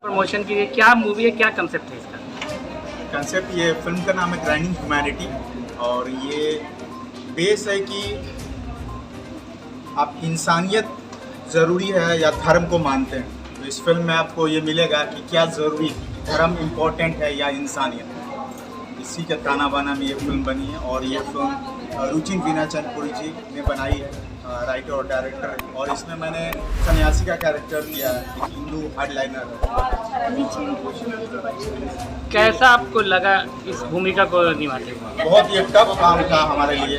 Promotion के लिए क्या मूवी है, क्या कंसेप्ट है इसका? कंसेप्ट ये फिल्म का नाम है ग्राइंडिंग ह्यूमैनिटी और ये बेस है कि आप इंसानियत ज़रूरी है या धर्म को मानते हैं। तो इस फिल्म में आपको ये मिलेगा कि क्या ज़रूरी धर्म इम्पोर्टेंट है या इंसानियत। इसी के ताना बाना में ये फिल्म बनी है और ये फिल्म रुचिन वीनाचंदपुरी जी ने बनाई है, राइटर और डायरेक्टर। और इसमें मैंने सन्यासी का कैरेक्टर किया है, एक हिंदू हार्डलाइनर है। कैसा आपको लगा इस भूमिका को निभाते हुए? बहुत ये टफ काम था हमारे लिए,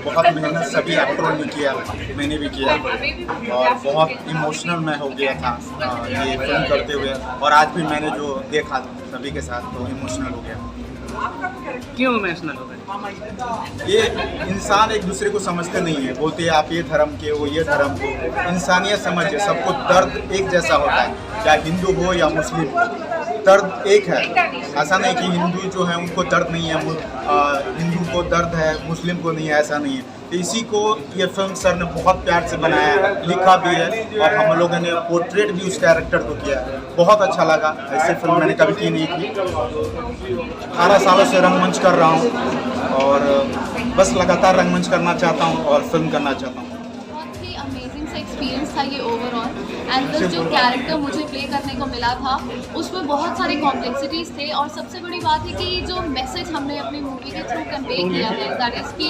बहुत मेहनत सभी एक्टरों ने किया, मैंने भी किया और बहुत इमोशनल मैं हो गया था ये फिल्म करते हुए। और आज भी मैंने जो देखा सभी के साथ तो इमोशनल हो गया। क्यों इमोशनल हो गए? ये इंसान एक दूसरे को समझते नहीं है, बोलते हैं आप ये धर्म के वो ये धर्म को। इंसानियत समझिए, सबको दर्द एक जैसा होता है, चाहे हिंदू हो या मुस्लिम हो, दर्द एक है। ऐसा नहीं कि हिंदू जो है उनको दर्द नहीं है, हिंदू को दर्द है मुस्लिम को नहीं है, ऐसा नहीं है। तो इसी को ये फिल्म सर ने बहुत प्यार से बनाया है, लिखा भी है और हम लोगों ने पोर्ट्रेट भी उस कैरेक्टर को किया है। बहुत अच्छा लगा, ऐसे फिल्म मैंने कभी की नहीं थी। 18 सालों से रंगमंच कर रहा हूँ और बस लगातार रंगमंच करना चाहता हूँ और फिल्म करना चाहता हूँ। बहुत ही अमेजिंग सा एक्सपीरियंस था ये ओवरऑल। एंड प्लस जो कैरेक्टर मुझे प्ले करने को मिला था उसमें बहुत सारे कॉम्प्लेक्सिटीज़ थे और सबसे बड़ी बात है कि जो मैसेज हमने अपनी मूवी के थ्रू कन्वे किया है दैट इज़ कि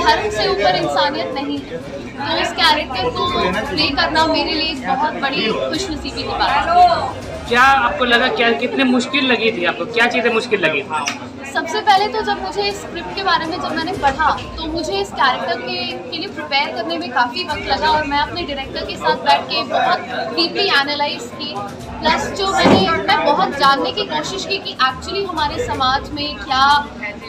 धर्म से ऊपर इंसानियत नहीं है। तो उस कैरेक्टर को प्ले करना मेरे लिए बहुत बड़ी खुशनसीबी की बात है। क्या आपको लगा, क्या कितने मुश्किल लगी थी आपको, क्या चीज़ें मुश्किल लगी थी? सबसे पहले तो जब मुझे इस स्क्रिप्ट के बारे में जब मैंने पढ़ा तो मुझे इस कैरेक्टर के लिए प्रिपेयर करने में काफ़ी वक्त लगा और मैं अपने डायरेक्टर के साथ बैठ के बहुत डीपली एनालाइज की। प्लस जो मैं बहुत जानने की कोशिश की कि एक्चुअली हमारे समाज में क्या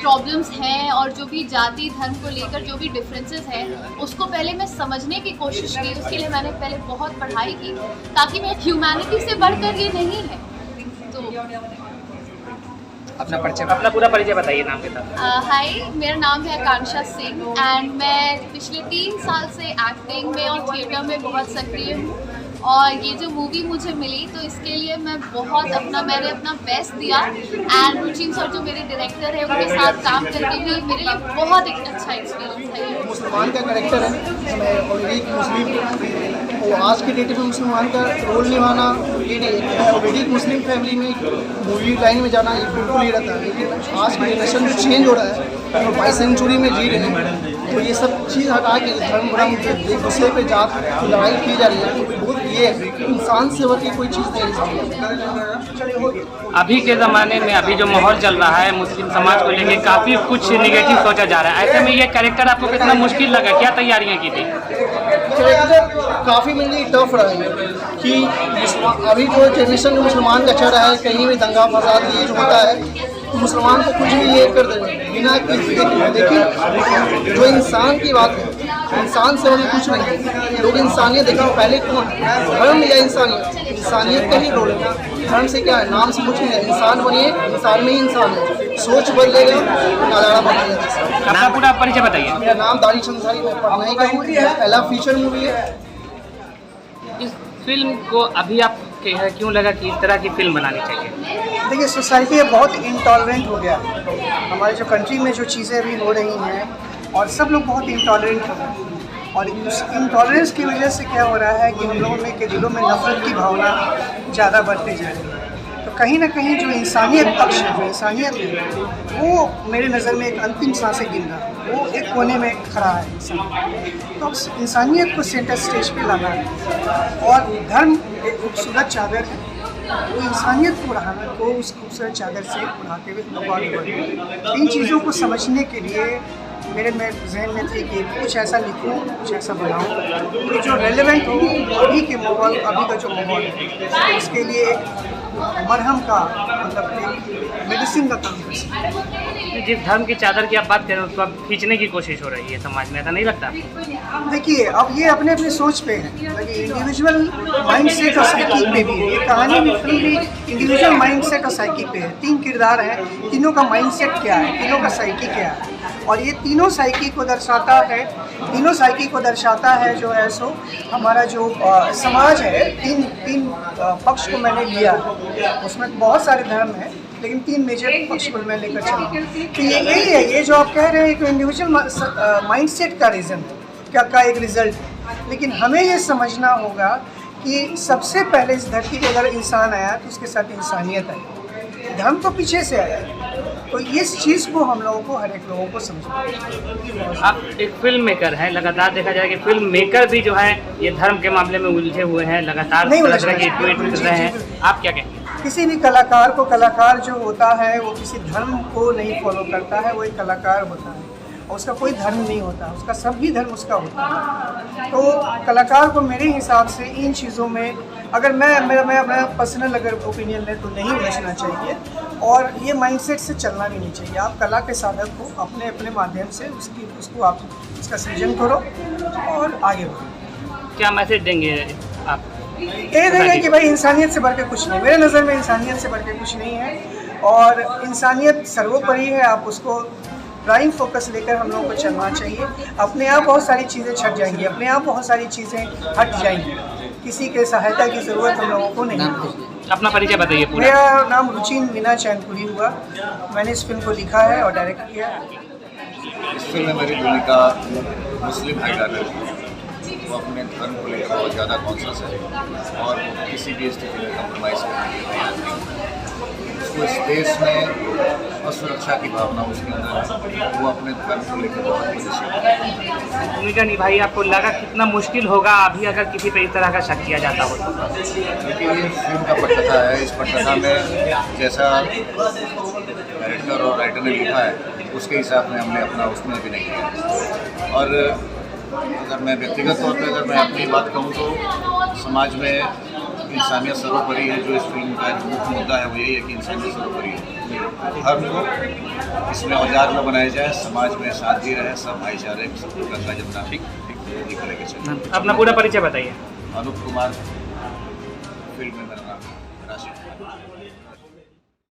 प्रॉब्लम्स हैं और जो भी जाति धर्म को लेकर जो भी डिफरेंसेस हैं उसको पहले मैं समझने की कोशिश की। उसके लिए मैंने पहले बहुत पढ़ाई की ताकि मैं ह्यूमैनिटी से बढ़कर ये नहीं है। तो अपना पूरा परिचय बताइए नाम के साथ। हाय, मेरा नाम है आकांक्षा सिंह एंड मैं पिछले 3 साल से एक्टिंग में और थिएटर में बहुत सक्रिय हूँ। और ये जो मूवी मुझे मिली तो इसके लिए मैंने अपना बेस्ट दिया। एंड रुचिन सर जो मेरे डायरेक्टर है उनके साथ काम करके भी मेरे लिए बहुत एक अच्छा एक्सपीरियंस था ये। मुसलमान का कैरेक्टर है, मैं ऑलरेडी मुस्लिम और आज की डेट में मुसलमान का रोल निभाना ये नहीं, ऑलरेडी मुस्लिम फैमिली में मूवी लाइन में जाना ये बिल्कुल नहीं रहता। लेकिन आज की जनरेशन जो चेंज हो रहा है और 22 सेंचुरी में जी रहे हैं तो ये सब चीज़ हटा के धर्म भ्रम एक दूसरे पे जात लड़ाई की जा रही है तो ये इंसान से बढ़ के कोई चीज़ नहीं। अभी के ज़माने में अभी जो माहौल चल रहा है मुस्लिम समाज को लेके काफ़ी कुछ निगेटिव सोचा जा रहा है, ऐसे में ये कैरेक्टर आपको कितना मुश्किल लगा, क्या तैयारियाँ की थी? कैरेक्टर काफ़ी मेरे लिए टफ रहा है कि अभी जो जनरेशन जो मुसलमान का चढ़ रहा है, कहीं भी दंगा फसाद ये जो होता है तो मुसलमान को कुछ भी ये कर देंगे बिना लेकिन जो इंसान की बात है, इंसान से बड़ी कुछ नहीं है। लोग इंसानियत देखा पहले कौन, धर्म या इंसानियत? इंसानियत का ही रोल है। धर्म से क्या है, नाम से कुछ नहीं है। इंसान बनिए, इंसान में ही इंसान है। सोच बदलेगा नज़ारा बदलेगा। अपना पूरा परिचय बताइए। मेरा नाम दानिश अंसारी, मैं पढ़ाई का हूँ, पहला फीचर मूवी है। इस फिल्म को अभी आप क्यों लगा कि इस तरह की फिल्म बनानी चाहिए? देखिए, सोसाइटी बहुत इंटॉलरेंट हो गया। हमारे जो कंट्री में जो चीज़ें अभी हो रही हैं और सब लोग बहुत इंटॉलरेंट हो गए और उस इंटॉलरेंस की वजह से क्या हो रहा है कि हम लोगों में के दिलों में नफरत की भावना ज़्यादा बढ़ती जा रही है। तो कहीं ना कहीं जो इंसानियत पक्ष है, जो इंसानियत है, वो मेरे नज़र में एक अंतिम सांसें गिन रहा है, वो एक कोने में खड़ा है इंसान। तो इंसानियत को सेंटर स्टेज पे लाना है और धर्म एक खूबसूरत चादर है, वो इंसानियत को बढ़ाना को उस खूबसूरत चादर से उड़ाते हुए भगवान बढ़े। इन चीज़ों को समझने के लिए मेरे में जहन में थी कि कुछ ऐसा लिखूँ, कुछ ऐसा बनाऊँ कि जो रेलेवेंट हो अभी के माहौल, अभी का जो माहौल है उसके लिए एक मरहम का मतलब मेडिसिन का काम कर सकते। जिस धर्म की चादर की आप बात कर रहे हैं उसको आप खींचने की कोशिश हो रही है समाज में, ऐसा नहीं लगता? देखिए, अब ये अपने अपने सोच पे है, इंडिविजुअल माइंड सेट और साइकी पे भी है। ये कहानी भी फिल्म भी इंडिविजुअल माइंड सेट और साइकी पे है। 3 किरदार हैं, तीनों का माइंड सेट क्या है, तीनों का साइकी क्या है और ये तीनों साइकी को दर्शाता है जो है सो हमारा जो समाज है। तीन पक्ष को मैंने लिया है, उसमें बहुत सारे धर्म हैं लेकिन 3 मेजर पक्ष को मैं लेकर चला हूँ। तो ये यही है, ये जो आप कह रहे हैं एक इंडिविजुअल माइंडसेट का रीज़न का एक रिजल्ट है। लेकिन हमें ये समझना होगा कि सबसे पहले इस धरती पर अगर इंसान आया तो उसके साथ इंसानियत आई, धर्म तो पीछे से आया है। तो इस चीज़ को हम लोगों को, हर एक लोगों को समझना है। आप एक फिल्म मेकर हैं, लगातार देखा जाए कि फिल्म मेकर भी जो है ये धर्म के मामले में उलझे हुए हैं, लगातार तरह की ट्वीट कर रहे हैं, आप क्या कहेंगे? किसी भी कलाकार को, कलाकार जो होता है वो किसी धर्म को नहीं फॉलो करता है, वो एक कलाकार होता है और उसका कोई धर्म नहीं होता, उसका सभी धर्म उसका होता है। तो कलाकार को मेरे हिसाब से इन चीज़ों में, अगर मैं अपना पर्सनल अगर ओपिनियन ले तो नहीं उलझना चाहिए और ये माइंडसेट से चलना भी नहीं चाहिए। आप कला के साधक को अपने माध्यम से उसको आप उसका सृजन करो और आगे बढ़ो। क्या मैसेज देंगे आप? ये देंगे कि भाई इंसानियत से बढ़ के कुछ नहीं, मेरे नज़र में इंसानियत से बढ़ के कुछ नहीं है और इंसानियत सर्वोपरि है। आप उसको प्राइम फोकस लेकर हम लोगों को चलना चाहिए। अपने आप बहुत सारी चीज़ें छट जाएंगी, अपने आप बहुत सारी चीज़ें हट जाएंगी, किसी के सहायता की ज़रूरत हम लोगों को नहीं है। अपना परिचय बताइए पूरा। मेरा नाम रुचिन मीना चैनपुरी हुआ, मैंने इस फिल्म को लिखा है और डायरेक्ट किया है। इस फिल्म में मेरी भूमिका मुस्लिम भाईचारा है, वो अपने धर्म को लेकर बहुत ज़्यादा कॉन्शियस है और किसी भी स्थिति में कम्प्रोमाइज़ करने के लिए तैयार नहीं। उसको इस देश में असुरक्षा की भावना उसके अंदर है, वो अपने धर्म को लेकर बहुत पोजिशन। भूमिका निभाई, आपको लगा कितना मुश्किल होगा अभी अगर किसी पे इस तरह का शक किया जाता हो तो? देखिए ये फिल्म का पटकथा है, इस पटकथा में जैसा डायरेक्टर और राइटर ने लिखा है उसके हिसाब में हमने अपना उसमें अभिनय किया। और अगर मैं व्यक्तिगत तौर पे अगर मैं अपनी बात कहूँ तो समाज में इंसानियत सर्वोपरि है। जो इस फिल्म का मुख्य मुद्दा है वो यही है कि इंसानियत सर्वोपरि है। धर्म को इसमें औजार न बनाया जाए, समाज में शांति रहे, सब भाईचारे गंगा जमुना ठीक लेके चले। अपना पूरा परिचय बताइए। अनूप कुमार, फिल्म में मेरा नाम राशि।